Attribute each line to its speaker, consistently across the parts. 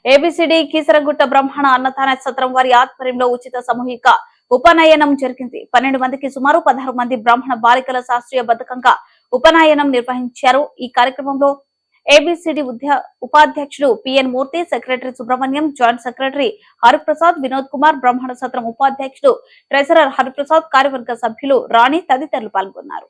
Speaker 1: A B C D Keesaragutta బ్రహ్మణ అన్నదాన సత్రం వారి ఆధ్వర్యంలో ఉచిత సామూహిక ఉపనయనం జరిగింది. 12 మందికి సుమారు 16 మంది బ్రాహ్మణ బాలికల శాస్త్రీయ బద్ధకంగా ఉపనయనం నిర్వహించారు. ఈ కార్యక్రమంలో ఏబిసిడి ఉపాధ్యక్షుడు PN Murthy, secretary Subrahmanyam, joint secretary Hariprasad, Vinod Kumar, బ్రాహ్మణ సత్రం ఉపాధ్యక్షుడు ట్రెజరర్ హరిప్రసాద్, కార్యవర్గ సభ్యులు రాణి తదితరులు పాల్గొన్నారు.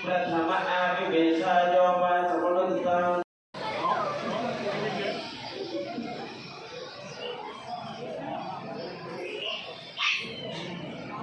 Speaker 2: प्रथम आविवेशायो वा सगुणोदितं